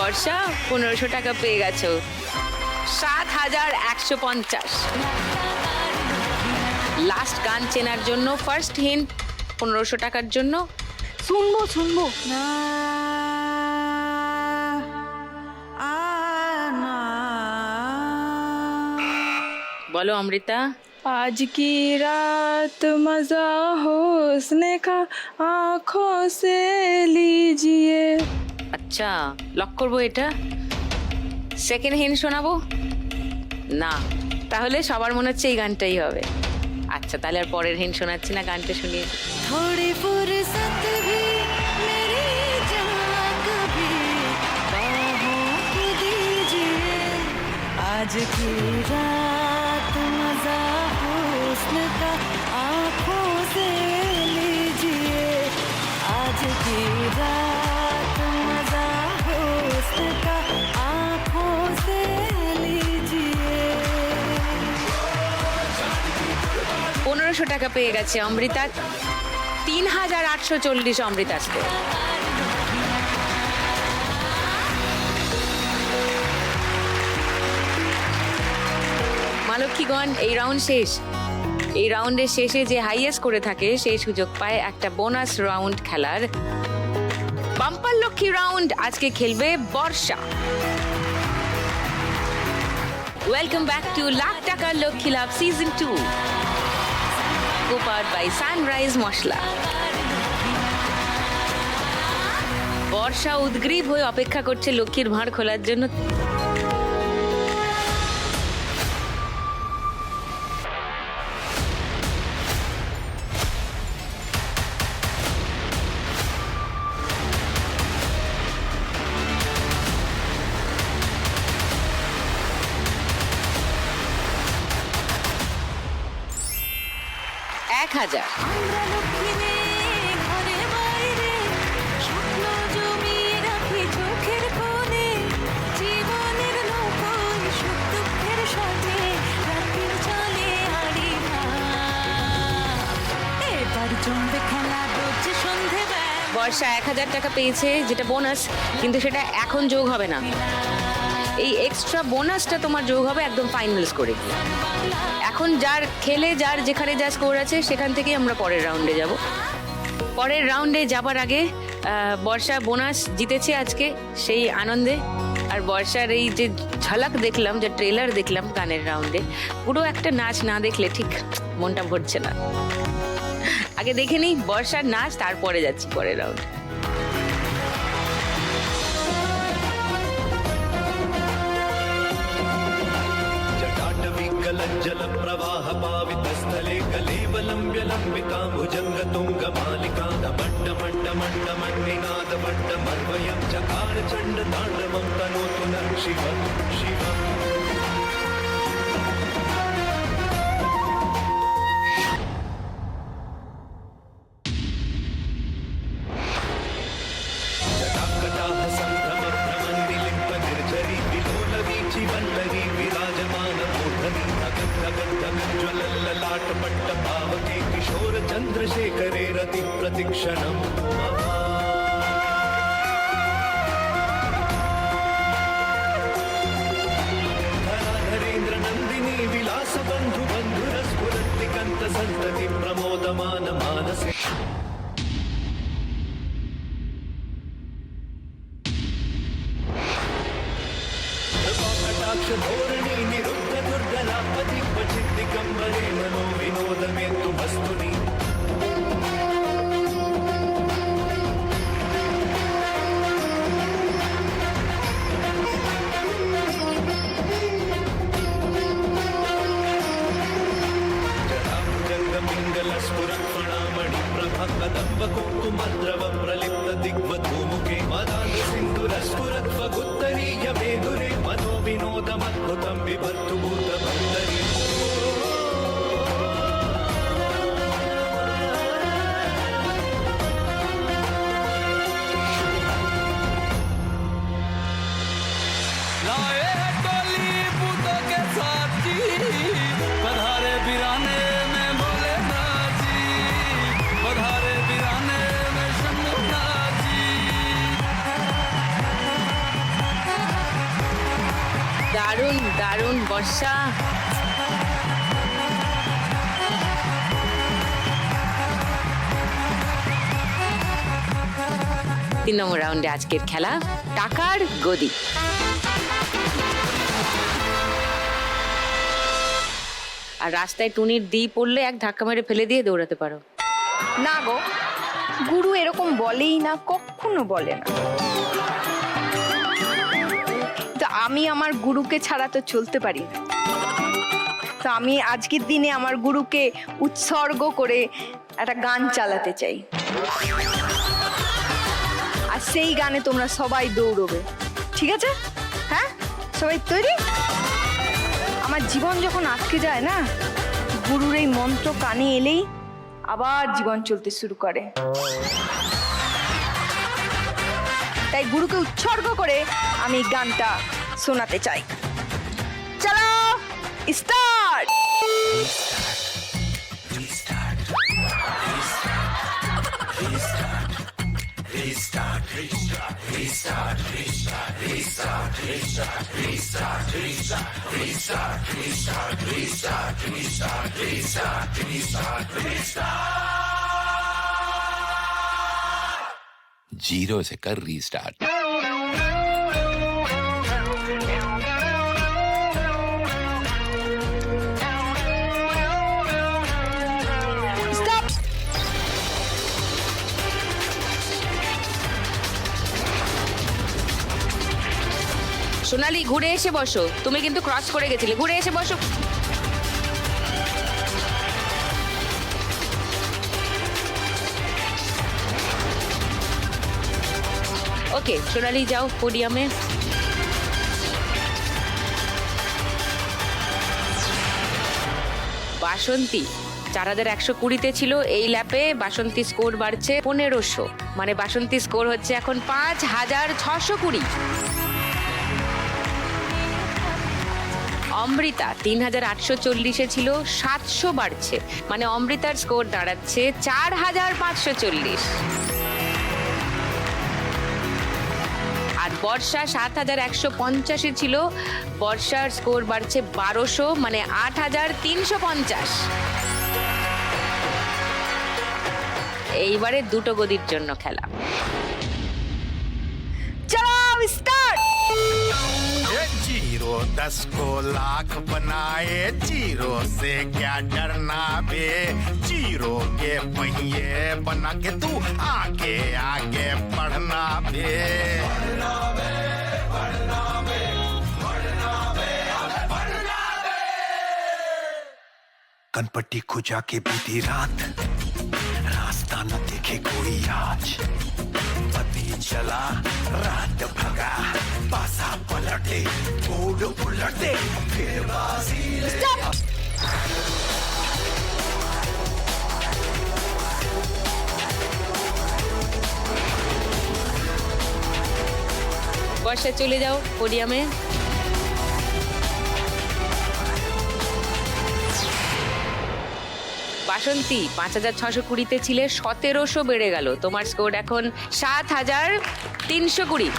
বর্ষা 1500 টাকা পেয়ে গেছো। 7150। লাস্ট গান চেনার জন্য ফার্স্ট হিন্ট 1500 টাকার জন্য। শুনবো বলো অমৃতা। आज की रात मजा हुस्न का आंखों से लीजिए। আচ্ছা, লক করবো এটা। সেকেন্ড হিন্ট শোনাবো না, তাহলে সবার মনে হচ্ছে এই গানটাই হবে। আচ্ছা, তাহলে আর পরের হিন্ট শোনাচ্ছি না, গানটা শুনিয়ে। थोड़ी फुर्सत भी मेरी जहाँ कभी बाहों को दीजिए। आज की रात मजा हुस्न का आँखों से लीजिए। आज की रात मजा हुस्न का आँखों से लीजिए। 1500 টাকা পেয়ে গেছে অমৃতা। 3840 অমৃতা আসতে। মালক্ষীগণ, এই রাউন্ড শেষ। এই রাউন্ডের শেষে যে হাইয়েস্ট করে থাকে সেই সুযোগ পায় একটা বোনাস রাউন্ড খেলার। বাম্পার লক্ষ্মী রাউন্ড আজকে খেলবে বর্ষা। ওয়েলকাম ব্যাক টু লাখ টাকার লক্ষ্মী লাভ সিজন 2, powered by সানরাইজ মশলা। বর্ষা উদ্গ্রীব হয়ে অপেক্ষা করছে লক্ষ্মীর ভাঁড় খোলার জন্য। এক হাজার। আমরা লক্ষ্মী ঘরে বাইরে স্বপ্ন জমিয়ে রাখি চোখের কোণে। জীবনের নকল সুখ দুঃখের সাথে রাত্রির চলে আড়ি ভাত। এবার জমবে খেলা রোজ সন্ধে বর্ষা 1000 টাকা পেয়েছে, যেটা বোনাস, কিন্তু সেটা এখন যোগ হবে না। এই এক্সট্রা বোনাসটা তোমার যোগ হবে একদম ফাইনাল স্কোরে। এখন যার খেলে যার যেখানে যা স্কোর আছে সেখান থেকেই আমরা পরের রাউন্ডে যাব। পরের রাউন্ডে যাবার আগে বর্ষা বোনাস জিতেছে আজকে, সেই আনন্দে। আর বর্ষার এই যে ঝলক দেখলাম, যে ট্রেলার দেখলাম গানের রাউন্ডে, পুরো একটা নাচ না দেখলে ঠিক মনটা ভরছে না। আগে দেখে নিই বর্ষার নাচ, তারপরে যাচ্ছি পরের রাউন্ডে। जल प्रवाह पावितस्थले कलेवलम्ब्य लम्बिका भुजंग तुंग मालिका दमंड मंड मंड मन्निनाद वड्ड मर्वयं चकार चंड तांडवं तनोतु नः शिवं शिवम्। जटाकटाह संभ्रम भ्रमन्निलिम्प निर्झरी विलोलवीचि वल्लरी विराजमान मूर्धनि ज्वलल्ललाट पट्ट पावके किशोर चंद्रशेखरे रति प्रतिक्षणम्। धराधरेन्द्र नंदिनी विलास बंधु बंधुरस्फुरत्तिकंत संतति प्रमोदमान मानसे। कटाक्ष धोरणी निरुद्ध दुर्गलापति क्वचित् दिगंबरे मनो विनोद में तुमस्तुनि। जटाभुजंगमिंगल स्फुरत् फणामणि प्रभा कदम्ब कुङ्कुमद्रव प्रलिप्त दिग्वधूमुखे मदान्ध सिन्धुरस्फुरत् फगुत्तरीय मेधुरे मनो विनोदमद्भुतं विभर्तु भूतभर्तरि। लाए है टोली पूतों के साथी, पधारे बिराने में भोले नाची, पधारे बिराने में शंभू नाची। দারুণ দারুণ বর্ষা। তিন নম্বর রাউন্ডে আজকের খেলা টাকার গদি। আর রাস্তায় টুনির দ্বীপ পড়লে এক ধাক্কা মেরে ফেলে দিয়ে দৌড়াতে পারো। না গো, গুরু এরকম বলেই না, কখনো বলে না। তো আমি আমার গুরুকে ছাড়া তো চলতে পারি না। তো আমি আজকের দিনে আমার গুরুকে উৎসর্গ করে একটা গান চালাতে চাই, আর সেই গানে তোমরা সবাই দৌড়বে, ঠিক আছে? হ্যাঁ, সবাই তৈরি? আমার জীবন যখন আটকে যায় না, গুরুর এই মন্ত্র কানে এলেই আবার জীবন চলতে শুরু করে। তাই গুরুকে উৎসর্গ করে আমি গানটা শোনাতে চাই। চলো স্টার্ট। जीरो से कर रीस्टार्ट। স্টপ। সোনালি ঘুরে এসে বসো, তুমি কিন্তু ক্রস করে গেছিলে, ঘুরে এসে বসো। ওকে সোনালি যাও পোডিয়ামে। বাসন্তী 4120-তে ছিল, এই ল্যাপে বাসন্তী স্কোর বাড়ছে 1500, মানে বাসন্তী স্কোর হচ্ছে এখন 5620। অমৃতা 3840-এ ছিল, 700 বাড়ছে, মানে অমৃতার স্কোর দাঁড়াচ্ছে 4540। আর বর্ষা 7150-এ ছিল, বর্ষার স্কোর বাড়ছে 1200, মানে 8350। এইবারে দুটো গদির জন্য খেলা। চলো স্টার্ট। जीरो 10 को लाख बनाए, जीरो से क्या डरना बे, जीरो के पहिए बना के तू आगे आगे बढ़ना बे। कनपट्टी खुजा के बीती रात, रास्ता न देखे कोई आज, पति चला रात भगा, पासा पलटे मूड उलटे, फिर बाजी বর্ষা চলে যাও পোডিয়ামে। বাসন্তী 5620-তে ছিলে, 1700 বেড়ে গেল, তোমার স্কোর এখন 7320।